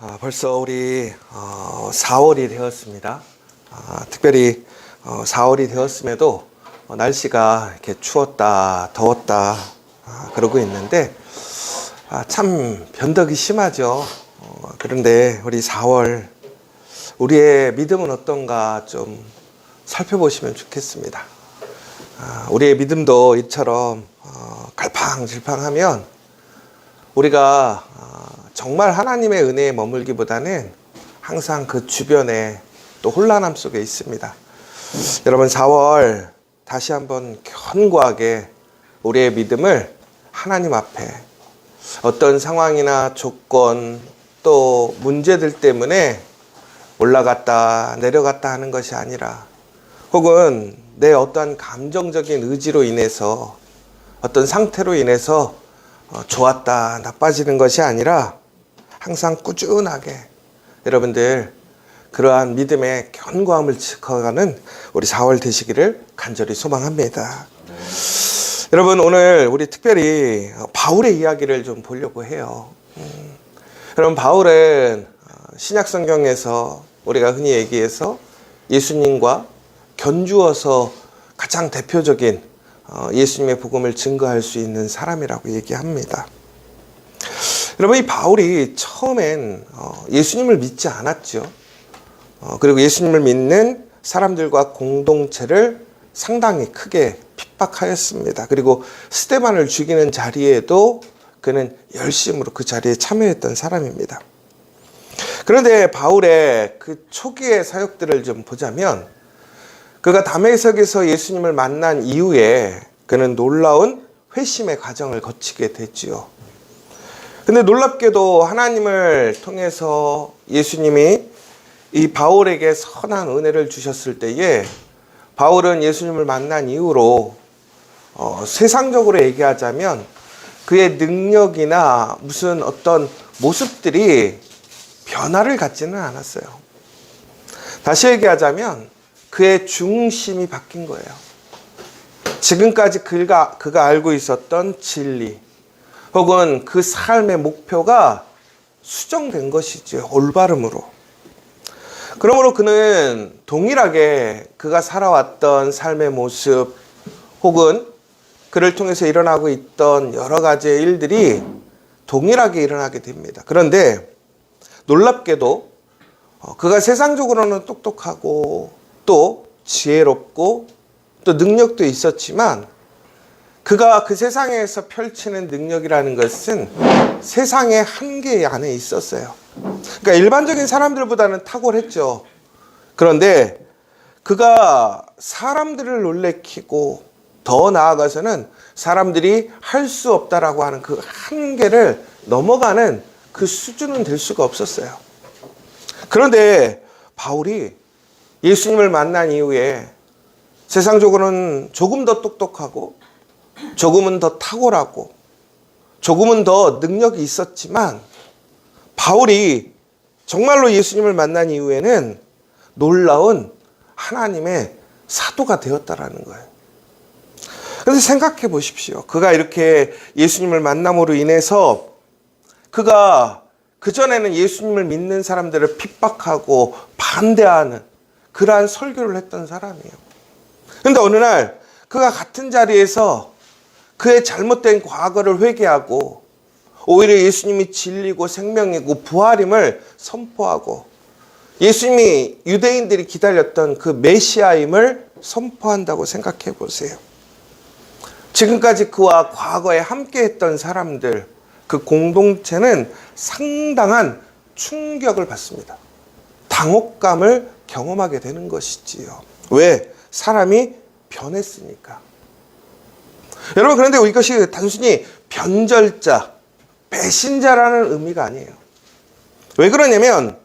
벌써 우리 4월이 되었습니다. 특별히 4월이 되었음에도 날씨가 이렇게 추웠다 더웠다 그러고 있는데 참 변덕이 심하죠. 그런데 우리 4월 우리의 믿음은 어떤가 좀 살펴보시면 좋겠습니다. 우리의 믿음도 이처럼 갈팡질팡하면 우리가 정말 하나님의 은혜에 머물기보다는 항상 그 주변에 또 혼란함 속에 있습니다. 여러분 4월 다시 한번 견고하게 우리의 믿음을 하나님 앞에 어떤 상황이나 조건 또 문제들 때문에 올라갔다 내려갔다 하는 것이 아니라 혹은 내 어떠한 감정적인 의지로 인해서 어떤 상태로 인해서 좋았다 나빠지는 것이 아니라 항상 꾸준하게 여러분들 그러한 믿음의 견고함을 지켜가는 우리 4월 되시기를 간절히 소망합니다. 여러분 오늘 우리 특별히 바울의 이야기를 좀 보려고 해요. 여러분 바울은 신약 성경에서 우리가 흔히 얘기해서 예수님과 견주어서 가장 대표적인 예수님의 복음을 증거할 수 있는 사람이라고 얘기합니다. 여러분 이 바울이 처음엔 예수님을 믿지 않았죠. 그리고 예수님을 믿는 사람들과 공동체를 상당히 크게 핍박하였습니다. 그리고 스데반을 죽이는 자리에도 그는 열심으로 그 자리에 참여했던 사람입니다. 그런데 바울의 그 초기의 사역들을 좀 보자면 그가 다메섹에서 예수님을 만난 이후에 그는 놀라운 회심의 과정을 거치게 됐지요. 근데 놀랍게도 하나님을 통해서 예수님이 이 바울에게 선한 은혜를 주셨을 때에 바울은 예수님을 만난 이후로 세상적으로 얘기하자면 그의 능력이나 무슨 어떤 모습들이 변화를 갖지는 않았어요. 다시 얘기하자면 그의 중심이 바뀐 거예요. 지금까지 그가 알고 있었던 진리 혹은 그 삶의 목표가 수정된 것이죠. 올바름으로. 그러므로 그는 동일하게 그가 살아왔던 삶의 모습 혹은 그를 통해서 일어나고 있던 여러 가지의 일들이 동일하게 일어나게 됩니다. 그런데 놀랍게도 그가 세상적으로는 똑똑하고 또 지혜롭고 또 능력도 있었지만 그가 그 세상에서 펼치는 능력이라는 것은 세상의 한계 안에 있었어요. 그러니까 일반적인 사람들보다는 탁월했죠. 그런데 그가 사람들을 놀래키고 더 나아가서는 사람들이 할 수 없다라고 하는 그 한계를 넘어가는 그 수준은 될 수가 없었어요. 그런데 바울이 예수님을 만난 이후에 세상적으로는 조금 더 똑똑하고 조금은 더 탁월하고 조금은 더 능력이 있었지만 바울이 정말로 예수님을 만난 이후에는 놀라운 하나님의 사도가 되었다라는 거예요. 그런데 생각해 보십시오. 그가 이렇게 예수님을 만남으로 인해서 그가 그전에는 예수님을 믿는 사람들을 핍박하고 반대하는 그러한 설교를 했던 사람이에요. 그런데 어느 날 그가 같은 자리에서 그의 잘못된 과거를 회개하고 오히려 예수님이 진리고 생명이고 부활임을 선포하고 예수님이 유대인들이 기다렸던 그 메시아임을 선포한다고 생각해 보세요. 지금까지 그와 과거에 함께했던 사람들 그 공동체는 상당한 충격을 받습니다. 당혹감을 경험하게 되는 것이지요. 왜? 사람이 변했으니까. 여러분 그런데 이것이 단순히 변절자, 배신자라는 의미가 아니에요. 왜 그러냐면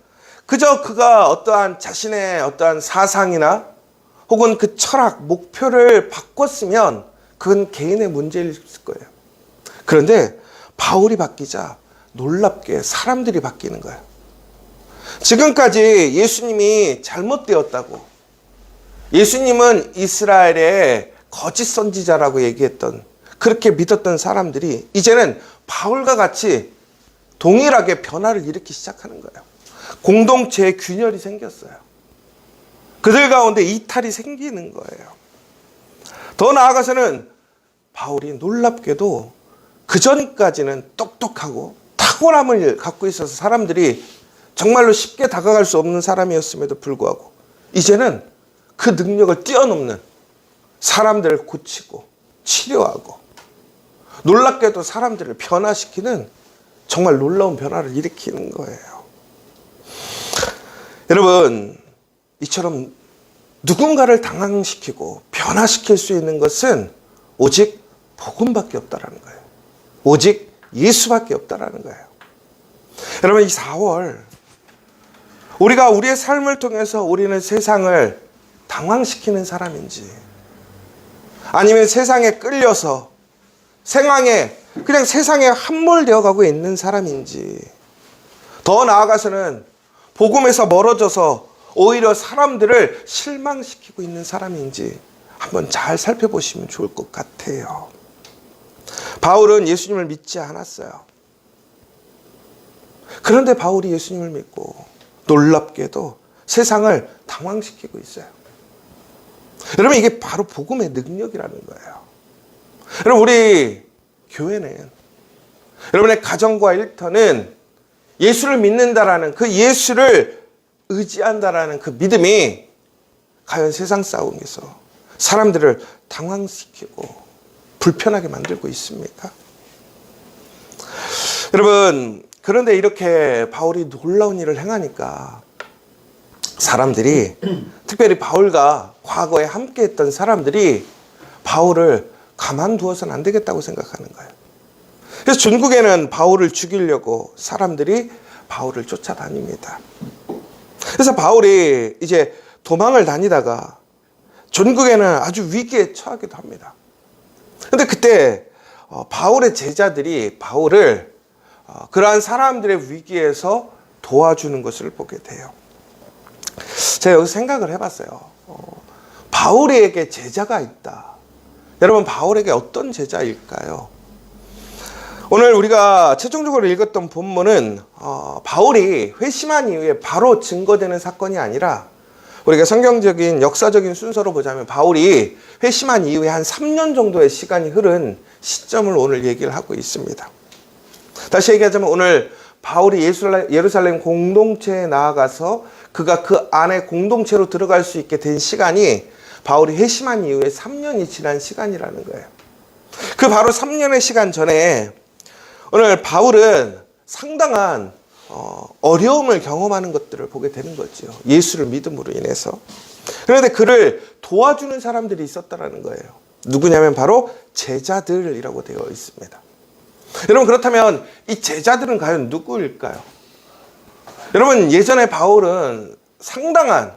그저 그가 어떠한 자신의 어떠한 사상이나 혹은 그 철학, 목표를 바꿨으면 그건 개인의 문제일 거예요. 그런데 바울이 바뀌자 놀랍게 사람들이 바뀌는 거예요. 지금까지 예수님이 잘못되었다고 예수님은 이스라엘의 거짓 선지자라고 얘기했던 그렇게 믿었던 사람들이 이제는 바울과 같이 동일하게 변화를 일으키기 시작하는 거예요. 공동체에 균열이 생겼어요. 그들 가운데 이탈이 생기는 거예요. 더 나아가서는 바울이 놀랍게도 그전까지는 똑똑하고 탁월함을 갖고 있어서 사람들이 정말로 쉽게 다가갈 수 없는 사람이었음에도 불구하고 이제는 그 능력을 뛰어넘는 사람들을 고치고 치료하고 놀랍게도 사람들을 변화시키는 정말 놀라운 변화를 일으키는 거예요. 여러분, 이처럼 누군가를 당황시키고 변화시킬 수 있는 것은 오직 복음밖에 없다라는 거예요. 오직 예수밖에 없다라는 거예요. 여러분, 이 4월 우리가 우리의 삶을 통해서 우리는 세상을 당황시키는 사람인지 아니면 세상에 끌려서 그냥 세상에 함몰되어 가고 있는 사람인지 더 나아가서는 복음에서 멀어져서 오히려 사람들을 실망시키고 있는 사람인지 한번 잘 살펴보시면 좋을 것 같아요. 바울은 예수님을 믿지 않았어요. 그런데 바울이 예수님을 믿고 놀랍게도 세상을 당황시키고 있어요. 여러분, 이게 바로 복음의 능력이라는 거예요. 여러분, 우리 교회는, 여러분의 가정과 일터는 예수를 믿는다라는 그 예수를 의지한다라는 그 믿음이 과연 세상 싸움에서 사람들을 당황시키고 불편하게 만들고 있습니까? 여러분, 그런데 이렇게 바울이 놀라운 일을 행하니까 사람들이, 특별히 바울과 과거에 함께했던 사람들이 바울을 가만두어서는 안 되겠다고 생각하는 거예요. 그래서 전국에는 바울을 죽이려고 사람들이 바울을 쫓아다닙니다. 그래서 바울이 이제 도망을 다니다가 전국에는 아주 위기에 처하기도 합니다. 그런데 그때 바울의 제자들이 바울을 그러한 사람들의 위기에서 도와주는 것을 보게 돼요. 제가 여기서 생각을 해봤어요. 바울에게 제자가 있다. 여러분, 바울에게 어떤 제자일까요? 오늘 우리가 최종적으로 읽었던 본문은 바울이 회심한 이후에 바로 증거되는 사건이 아니라 우리가 성경적인 역사적인 순서로 보자면 바울이 회심한 이후에 한 3년 정도의 시간이 흐른 시점을 오늘 얘기를 하고 있습니다. 다시 얘기하자면 오늘 바울이 예루살렘 공동체에 나아가서 그가 그 안에 공동체로 들어갈 수 있게 된 시간이 바울이 회심한 이후에 3년이 지난 시간이라는 거예요. 그 바로 3년의 시간 전에 오늘 바울은 상당한 어려움을 경험하는 것들을 보게 되는 거죠. 예수를 믿음으로 인해서. 그런데 그를 도와주는 사람들이 있었다는 거예요. 누구냐면 바로 제자들이라고 되어 있습니다. 여러분, 그렇다면 이 제자들은 과연 누구일까요? 여러분, 예전에 바울은 상당한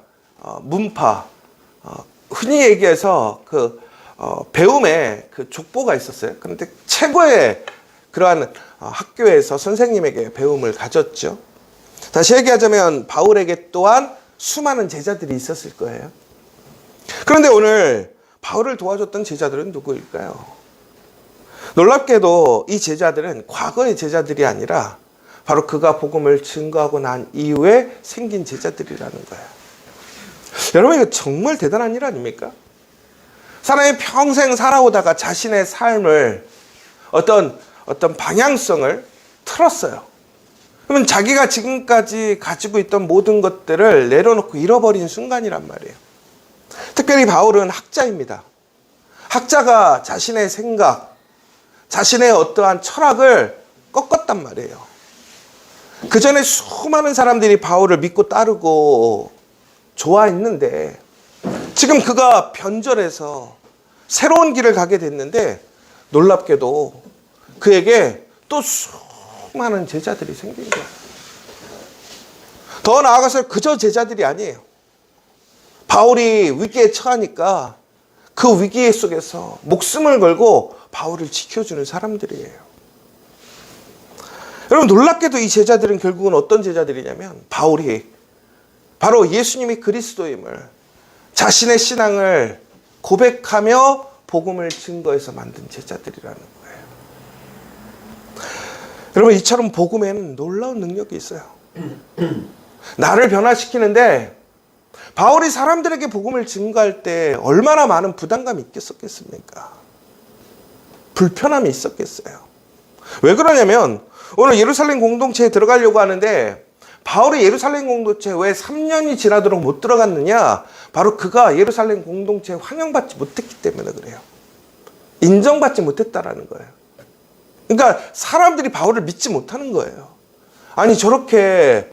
문파, 흔히 얘기해서 배움의 족보가 있었어요. 그런데 최고의 그러한 학교에서 선생님에게 배움을 가졌죠. 다시 얘기하자면 바울에게 또한 수많은 제자들이 있었을 거예요. 그런데 오늘 바울을 도와줬던 제자들은 누구일까요? 놀랍게도 이 제자들은 과거의 제자들이 아니라 바로 그가 복음을 증거하고 난 이후에 생긴 제자들이라는 거예요. 여러분, 이거 정말 대단한 일 아닙니까? 사람이 평생 살아오다가 자신의 삶을 어떤 방향성을 틀었어요. 그러면 자기가 지금까지 가지고 있던 모든 것들을 내려놓고 잃어버린 순간이란 말이에요. 특별히 바울은 학자입니다. 학자가 자신의 생각, 자신의 어떠한 철학을 꺾었단 말이에요. 그 전에 수많은 사람들이 바울을 믿고 따르고 좋아했는데 지금 그가 변절해서 새로운 길을 가게 됐는데 놀랍게도 그에게 또 수많은 제자들이 생긴 거예요. 더 나아가서 그저 제자들이 아니에요. 바울이 위기에 처하니까 그 위기 속에서 목숨을 걸고 바울을 지켜주는 사람들이에요. 여러분, 놀랍게도 이 제자들은 결국은 어떤 제자들이냐면 바울이 바로 예수님이 그리스도임을 자신의 신앙을 고백하며 복음을 증거해서 만든 제자들이라는 거예요. 여러분, 이처럼 복음에는 놀라운 능력이 있어요. 나를 변화시키는데 바울이 사람들에게 복음을 증거할 때 얼마나 많은 부담감이 있겠습니까? 불편함이 있었겠어요. 왜 그러냐면 오늘 예루살렘 공동체에 들어가려고 하는데 바울이 예루살렘 공동체에 왜 3년이 지나도록 못 들어갔느냐? 바로 그가 예루살렘 공동체에 환영받지 못했기 때문에 그래요. 인정받지 못했다라는 거예요. 그러니까 사람들이 바울을 믿지 못하는 거예요. 아니, 저렇게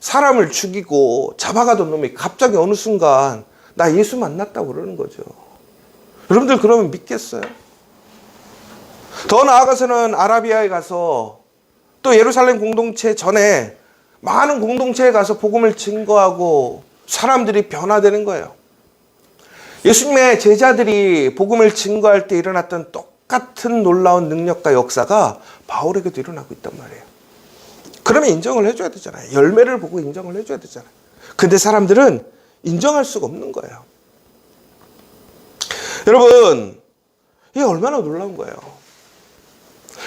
사람을 죽이고 잡아가던 놈이 갑자기 어느 순간 나 예수 만났다고 그러는 거죠. 여러분들 그러면 믿겠어요? 더 나아가서는 아라비아에 가서 또 예루살렘 공동체 전에 많은 공동체에 가서 복음을 증거하고 사람들이 변화되는 거예요. 예수님의 제자들이 복음을 증거할 때 일어났던 똑같은 놀라운 능력과 역사가 바울에게도 일어나고 있단 말이에요. 그러면 인정을 해줘야 되잖아요. 열매를 보고 인정을 해줘야 되잖아요. 근데 사람들은 인정할 수가 없는 거예요. 여러분, 이게 얼마나 놀라운 거예요.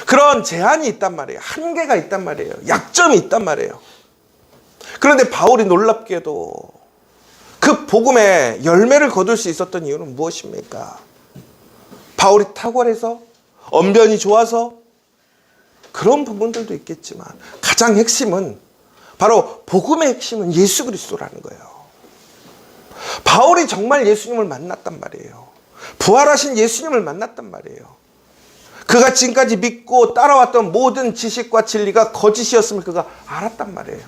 그런 제한이 있단 말이에요. 한계가 있단 말이에요. 약점이 있단 말이에요. 그런데 바울이 놀랍게도 그 복음에 열매를 거둘 수 있었던 이유는 무엇입니까? 바울이 탁월해서? 언변이 좋아서? 그런 부분들도 있겠지만 가장 핵심은 바로 복음의 핵심은 예수 그리스도라는 거예요. 바울이 정말 예수님을 만났단 말이에요. 부활하신 예수님을 만났단 말이에요. 그가 지금까지 믿고 따라왔던 모든 지식과 진리가 거짓이었음을 그가 알았단 말이에요.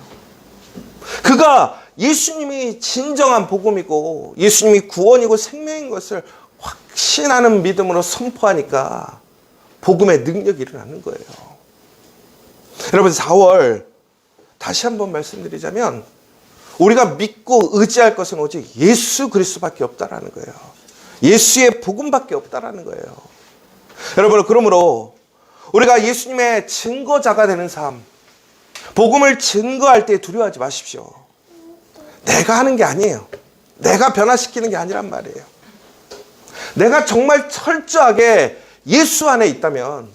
그가 예수님이 진정한 복음이고 예수님이 구원이고 생명인 것을 확신하는 믿음으로 선포하니까 복음의 능력이 일어나는 거예요. 여러분, 4월 다시 한번 말씀드리자면 우리가 믿고 의지할 것은 오직 예수 그리스도밖에 없다라는 거예요. 예수의 복음밖에 없다라는 거예요. 여러분, 그러므로 우리가 예수님의 증거자가 되는 삶, 복음을 증거할 때 두려워하지 마십시오. 내가 하는 게 아니에요. 내가 변화시키는 게 아니란 말이에요. 내가 정말 철저하게 예수 안에 있다면,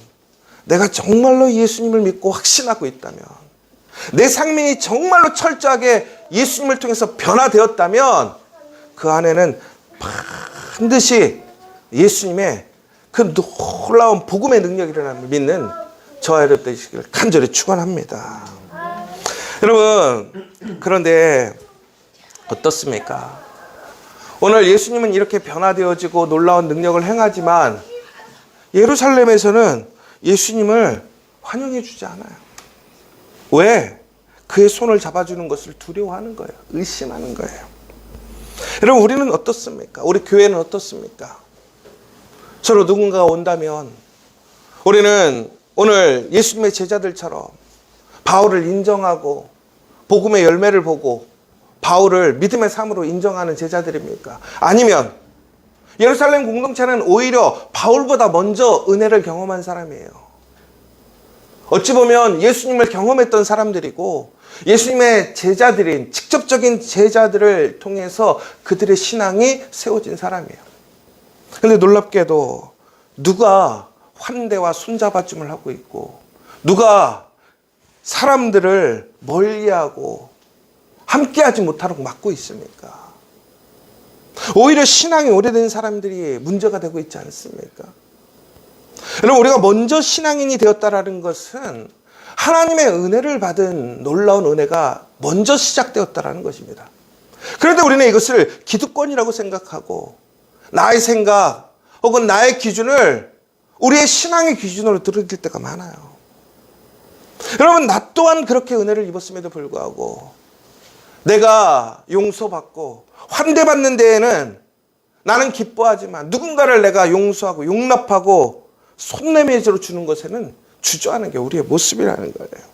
내가 정말로 예수님을 믿고 확신하고 있다면, 내 삶이 정말로 철저하게 예수님을 통해서 변화되었다면 그 안에는 반드시 예수님의 그 놀라운 복음의 능력이 일어나는 믿는 저와 여러분 되시기를 간절히 축원합니다. 여러분, 그런데 어떻습니까? 오늘 예수님은 이렇게 변화되어지고 놀라운 능력을 행하지만 예루살렘에서는 예수님을 환영해 주지 않아요. 왜? 그의 손을 잡아주는 것을 두려워하는 거예요. 의심하는 거예요. 여러분, 우리는 어떻습니까? 우리 교회는 어떻습니까? 서로 누군가가 온다면 우리는 오늘 예수님의 제자들처럼 바울을 인정하고 복음의 열매를 보고 바울을 믿음의 삶으로 인정하는 제자들입니까? 아니면 예루살렘 공동체는 오히려 바울보다 먼저 은혜를 경험한 사람이에요. 어찌 보면 예수님을 경험했던 사람들이고 예수님의 제자들인 직접적인 제자들을 통해서 그들의 신앙이 세워진 사람이에요. 근데 놀랍게도 누가 환대와 손잡아줌을 하고 있고 누가 사람들을 멀리하고 함께하지 못하도록 막고 있습니까? 오히려 신앙이 오래된 사람들이 문제가 되고 있지 않습니까? 여러분, 우리가 먼저 신앙인이 되었다라는 것은 하나님의 은혜를 받은 놀라운 은혜가 먼저 시작되었다라는 것입니다. 그런데 우리는 이것을 기득권이라고 생각하고 나의 생각 혹은 나의 기준을 우리의 신앙의 기준으로 들어질 때가 많아요. 여러분, 나 또한 그렇게 은혜를 입었음에도 불구하고 내가 용서받고 환대받는 데에는 나는 기뻐하지만 누군가를 내가 용서하고 용납하고 손내밀어 주는 것에는 주저하는 게 우리의 모습이라는 거예요.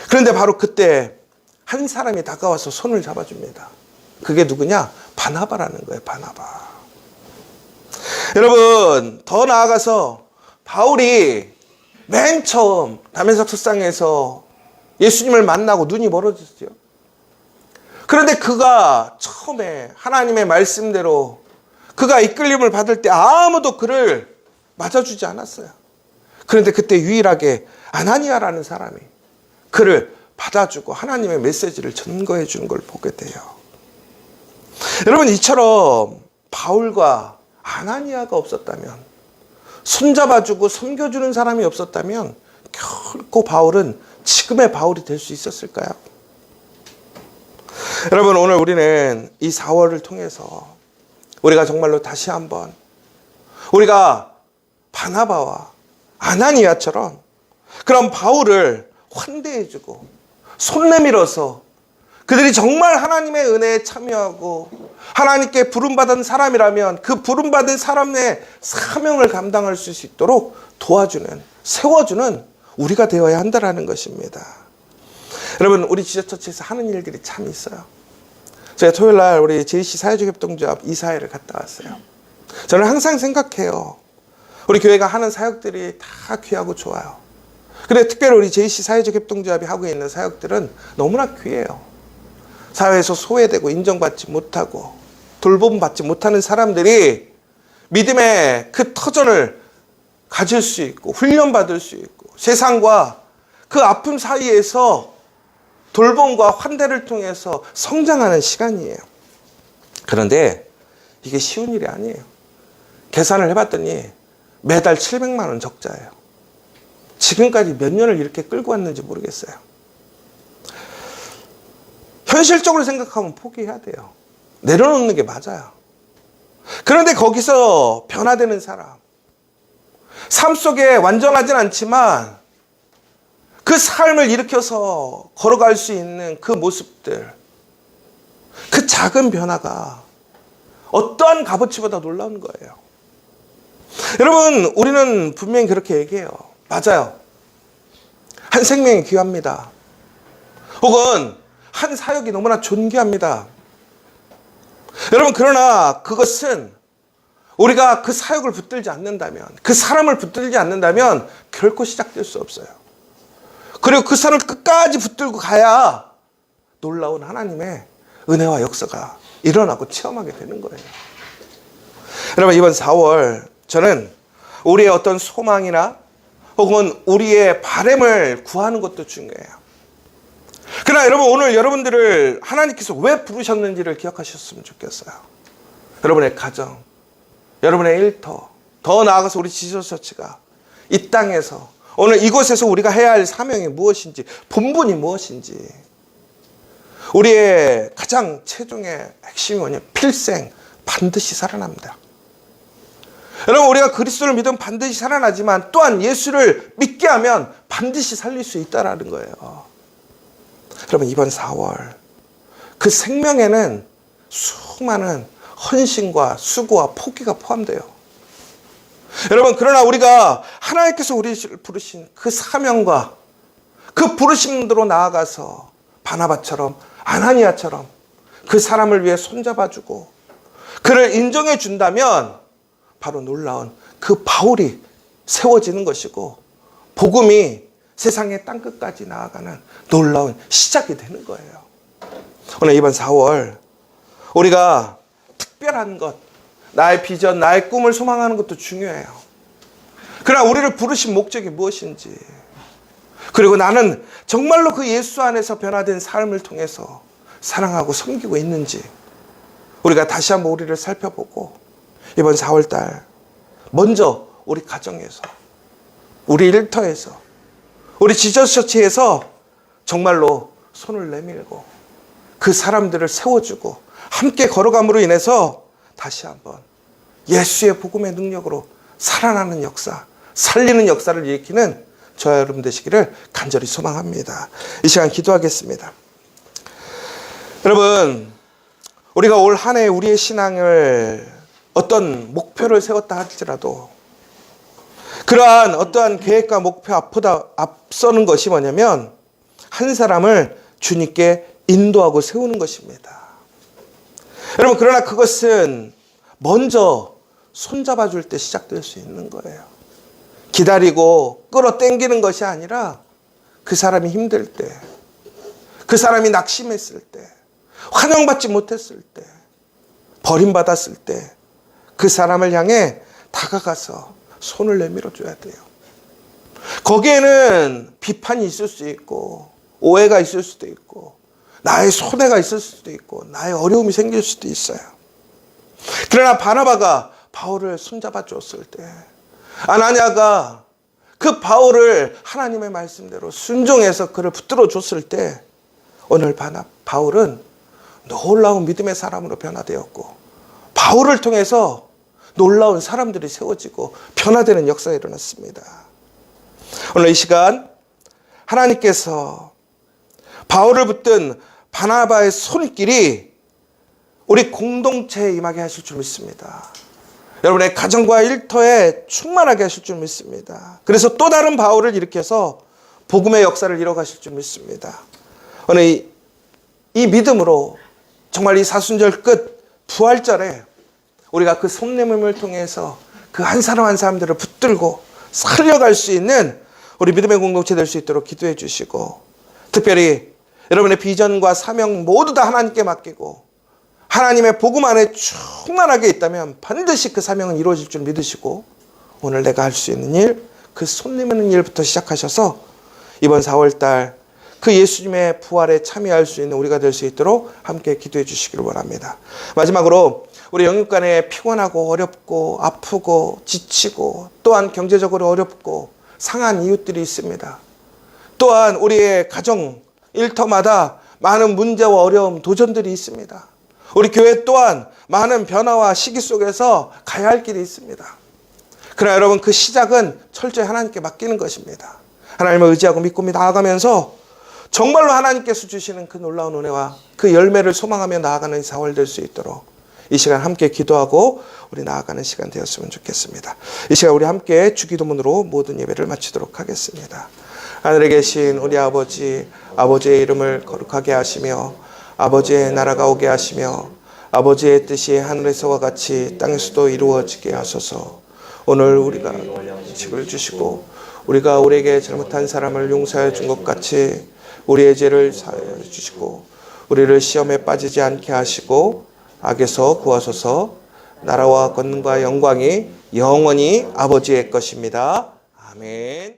그런데 바로 그때 한 사람이 다가와서 손을 잡아줍니다. 그게 누구냐? 바나바라는 거예요. 바나바. 여러분, 더 나아가서 바울이 맨 처음 다메섹 석상에서 예수님을 만나고 눈이 멀어졌죠. 그런데 그가 처음에 하나님의 말씀대로 그가 이끌림을 받을 때 아무도 그를 맞아주지 않았어요. 그런데 그때 유일하게 아나니아라는 사람이 그를 받아주고 하나님의 메시지를 전거해 주는 걸 보게 돼요. 여러분, 이처럼 바울과 아나니아가 없었다면, 손잡아주고 섬겨주는 사람이 없었다면 결코 바울은 지금의 바울이 될 수 있었을까요? 여러분, 오늘 우리는 이 4월을 통해서 우리가 정말로 다시 한번 우리가 바나바와 아나니아처럼 그런 바울을 환대해주고 손 내밀어서 그들이 정말 하나님의 은혜에 참여하고 하나님께 부름받은 사람이라면 그 부름받은 사람의 사명을 감당할 수 있도록 도와주는, 세워주는 우리가 되어야 한다는 것입니다. 여러분, 우리 지저처치에서 하는 일들이 참 있어요. 제가 토요일날 우리 JC 사회적 협동조합 이사회를 갔다 왔어요. 저는 항상 생각해요. 우리 교회가 하는 사역들이 다 귀하고 좋아요. 근데 특별히 우리 JC 사회적 협동조합이 하고 있는 사역들은 너무나 귀해요. 사회에서 소외되고 인정받지 못하고 돌봄받지 못하는 사람들이 믿음의 그 터전을 가질 수 있고 훈련받을 수 있고 세상과 그 아픔 사이에서 돌봄과 환대를 통해서 성장하는 시간이에요. 그런데 이게 쉬운 일이 아니에요. 계산을 해봤더니 매달 700만 원 적자예요. 지금까지 몇 년을 이렇게 끌고 왔는지 모르겠어요. 현실적으로 생각하면 포기해야 돼요. 내려놓는 게 맞아요. 그런데 거기서 변화되는 사람, 삶 속에 완전하진 않지만 그 삶을 일으켜서 걸어갈 수 있는 그 모습들, 그 작은 변화가 어떠한 값어치보다 놀라운 거예요. 여러분, 우리는 분명히 그렇게 얘기해요. 맞아요. 한 생명이 귀합니다. 혹은 한 사역이 너무나 존귀합니다. 여러분, 그러나 그것은 우리가 그 사역을 붙들지 않는다면, 그 사람을 붙들지 않는다면 결코 시작될 수 없어요. 그리고 그 사람을 끝까지 붙들고 가야 놀라운 하나님의 은혜와 역사가 일어나고 체험하게 되는 거예요. 여러분, 이번 4월 저는 우리의 어떤 소망이나 혹은 우리의 바람을 구하는 것도 중요해요. 그러나 여러분, 오늘 여러분들을 하나님께서 왜 부르셨는지를 기억하셨으면 좋겠어요. 여러분의 가정, 여러분의 일터, 더 나아가서 우리 지저처치가 이 땅에서 오늘 이곳에서 우리가 해야 할 사명이 무엇인지, 본분이 무엇인지, 우리의 가장 최종의 핵심이 뭐냐? 필생, 반드시 살아납니다. 여러분, 우리가 그리스도를 믿으면 반드시 살아나지만 또한 예수를 믿게 하면 반드시 살릴 수 있다는 거예요. 여러분, 이번 4월 그 생명에는 수많은 헌신과 수고와 포기가 포함돼요. 여러분, 그러나 우리가 하나님께서 우리를 부르신 그 사명과 그 부르심대로 나아가서 바나바처럼 아나니아처럼 그 사람을 위해 손잡아주고 그를 인정해 준다면 바로 놀라운 그 바울이 세워지는 것이고 복음이 세상의 땅끝까지 나아가는 놀라운 시작이 되는 거예요. 오늘 이번 4월 우리가 특별한 것, 나의 비전, 나의 꿈을 소망하는 것도 중요해요. 그러나 우리를 부르신 목적이 무엇인지, 그리고 나는 정말로 그 예수 안에서 변화된 삶을 통해서 사랑하고 섬기고 있는지 우리가 다시 한번 우리를 살펴보고 이번 4월달 먼저 우리 가정에서, 우리 일터에서, 우리 지저처치에서 정말로 손을 내밀고 그 사람들을 세워주고 함께 걸어감으로 인해서 다시 한번 예수의 복음의 능력으로 살아나는 역사, 살리는 역사를 일으키는 저와 여러분 되시기를 간절히 소망합니다. 이 시간 기도하겠습니다. 여러분, 우리가 올 한 해 우리의 신앙을 어떤 목표를 세웠다 할지라도 그러한 어떠한 계획과 목표 앞서는 것이 뭐냐면 한 사람을 주님께 인도하고 세우는 것입니다. 여러분, 그러나 그것은 먼저 손잡아 줄 때 시작될 수 있는 거예요. 기다리고 끌어당기는 것이 아니라 그 사람이 힘들 때, 그 사람이 낙심했을 때, 환영받지 못했을 때, 버림받았을 때 그 사람을 향해 다가가서 손을 내밀어 줘야 돼요. 거기에는 비판이 있을 수 있고 오해가 있을 수도 있고 나의 손해가 있을 수도 있고 나의 어려움이 생길 수도 있어요. 그러나 바나바가 바울을 손잡아 줬을 때, 아나니아가 그 바울을 하나님의 말씀대로 순종해서 그를 붙들어 줬을 때, 오늘 바울은 놀라운 믿음의 사람으로 변화되었고, 바울을 통해서 놀라운 사람들이 세워지고 변화되는 역사가 일어났습니다. 오늘 이 시간 하나님께서 바울을 붙든 바나바의 손길이 우리 공동체에 임하게 하실 줄 믿습니다. 여러분의 가정과 일터에 충만하게 하실 줄 믿습니다. 그래서 또 다른 바울을 일으켜서 복음의 역사를 이뤄가실 줄 믿습니다. 오늘 이 믿음으로 정말 이 사순절 끝 부활절에 우리가 그 손님을 통해서 그 한 사람 한 사람들을 붙들고 살려갈 수 있는 우리 믿음의 공동체 될 수 있도록 기도해 주시고, 특별히 여러분의 비전과 사명 모두 다 하나님께 맡기고 하나님의 복음 안에 충만하게 있다면 반드시 그 사명은 이루어질 줄 믿으시고, 오늘 내가 할 수 있는 일, 그 손님는 일부터 시작하셔서 이번 4월달 그 예수님의 부활에 참여할 수 있는 우리가 될 수 있도록 함께 기도해 주시기를 원합니다. 마지막으로 우리 영육간에 피곤하고 어렵고 아프고 지치고 또한 경제적으로 어렵고 상한 이웃들이 있습니다. 또한 우리의 가정 일터마다 많은 문제와 어려움, 도전들이 있습니다. 우리 교회 또한 많은 변화와 시기 속에서 가야 할 길이 있습니다. 그러나 여러분, 그 시작은 철저히 하나님께 맡기는 것입니다. 하나님을 의지하고 믿고 나아가면서 정말로 하나님께서 주시는 그 놀라운 은혜와 그 열매를 소망하며 나아가는 4월 될 수 있도록 이 시간 함께 기도하고 우리 나아가는 시간 되었으면 좋겠습니다. 이 시간 우리 함께 주기도문으로 모든 예배를 마치도록 하겠습니다. 하늘에 계신 우리 아버지, 아버지의 이름을 거룩하게 하시며 아버지의 나라가 오게 하시며 아버지의 뜻이 하늘에서와 같이 땅에서도 이루어지게 하소서. 오늘 우리가 음식을 주시고 우리가 우리에게 잘못한 사람을 용서해 준 것 같이 우리의 죄를 사하여 주시고 우리를 시험에 빠지지 않게 하시고 악에서 구하소서. 나라와 권능과 영광이 영원히 아버지의 것입니다. 아멘.